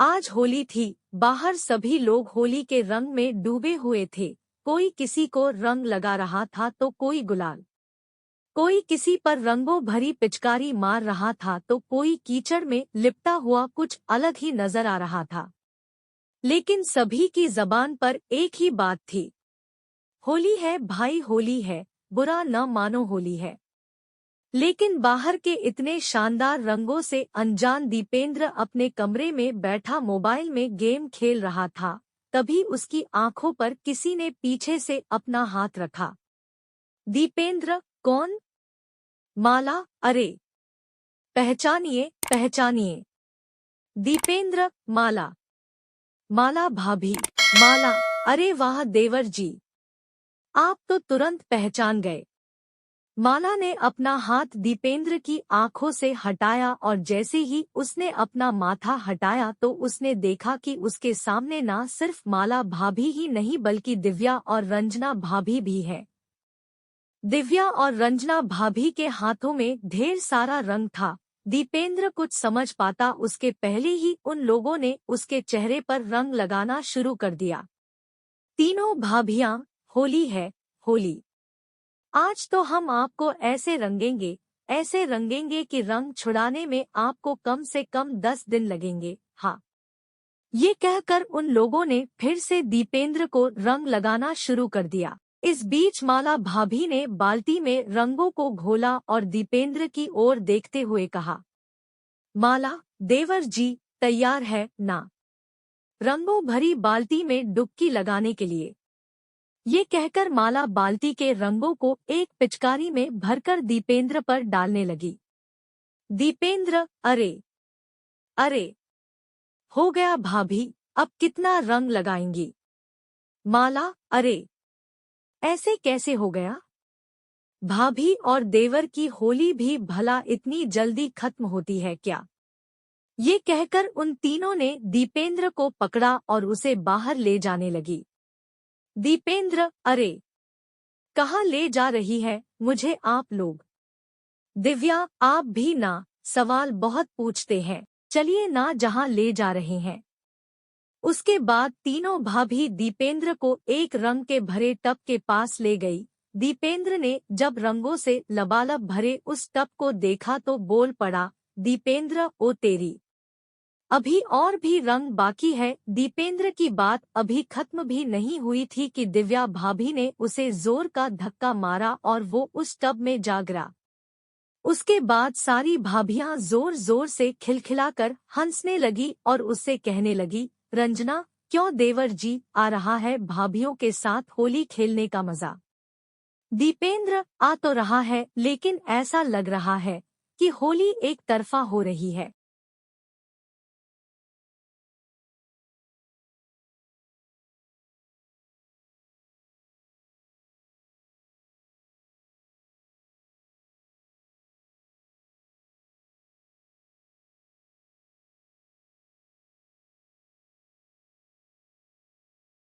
आज होली थी। बाहर सभी लोग होली के रंग में डूबे हुए थे। कोई किसी को रंग लगा रहा था तो कोई गुलाल। कोई किसी पर रंगों भरी पिचकारी मार रहा था तो कोई कीचड़ में लिपटा हुआ कुछ अलग ही नजर आ रहा था। लेकिन सभी की जबान पर एक ही बात थी। होली है भाई, होली है, बुरा न मानो, होली है। लेकिन बाहर के इतने शानदार रंगों से अनजान दीपेंद्र अपने कमरे में बैठा मोबाइल में गेम खेल रहा था। तभी उसकी आंखों पर किसी ने पीछे से अपना हाथ रखा। दीपेंद्र, कौन? माला, अरे पहचानिए पहचानिए। दीपेंद्र, माला। माला भाभी। माला, अरे वाह देवर जी, आप तो तुरंत पहचान गए। माला ने अपना हाथ दीपेंद्र की आंखों से हटाया और जैसे ही उसने अपना माथा हटाया तो उसने देखा कि उसके सामने ना सिर्फ माला भाभी ही नहीं बल्कि दिव्या और रंजना भाभी भी है। दिव्या और रंजना भाभी के हाथों में ढेर सारा रंग था। दीपेंद्र कुछ समझ पाता उसके पहले ही उन लोगों ने उसके चेहरे पर रंग लगाना शुरू कर दिया। तीनों भाभियां, होली है, होली। आज तो हम आपको ऐसे रंगेंगे कि रंग छुड़ाने में आपको कम से कम 10 दिन लगेंगे। हाँ, ये कहकर उन लोगों ने फिर से दीपेंद्र को रंग लगाना शुरू कर दिया। इस बीच माला भाभी ने बाल्टी में रंगों को घोला और दीपेंद्र की ओर देखते हुए कहा, माला, देवर जी तैयार है ना रंगों भरी बाल्टी में डुबकी लगाने के लिए? ये कहकर माला बाल्टी के रंगों को एक पिचकारी में भरकर दीपेंद्र पर डालने लगी। दीपेंद्र, अरे अरे, हो गया भाभी, अब कितना रंग लगाएंगी? माला, अरे ऐसे कैसे हो गया? भाभी और देवर की होली भी भला इतनी जल्दी खत्म होती है क्या? ये कहकर उन तीनों ने दीपेंद्र को पकड़ा और उसे बाहर ले जाने लगी। दीपेंद्र, अरे कहाँ ले जा रही है मुझे आप लोग? दिव्या, आप भी ना सवाल बहुत पूछते हैं, चलिए ना जहाँ ले जा रहे हैं। उसके बाद तीनों भाभी दीपेंद्र को एक रंग के भरे टब के पास ले गई। दीपेंद्र ने जब रंगों से लबालब भरे उस टब को देखा तो बोल पड़ा, दीपेंद्र, ओ तेरी, अभी और भी रंग बाकी है। दीपेंद्र की बात अभी खत्म भी नहीं हुई थी कि दिव्या भाभी ने उसे जोर का धक्का मारा और वो उस टब में जा गिरा। उसके बाद सारी भाभियां जोर जोर से खिलखिलाकर हंसने लगी और उससे कहने लगी, रंजना, क्यों देवर जी, आ रहा है भाभियों के साथ होली खेलने का मजा? दीपेंद्र, आ तो रहा है लेकिन ऐसा लग रहा है कि होली एक तरफा हो रही है।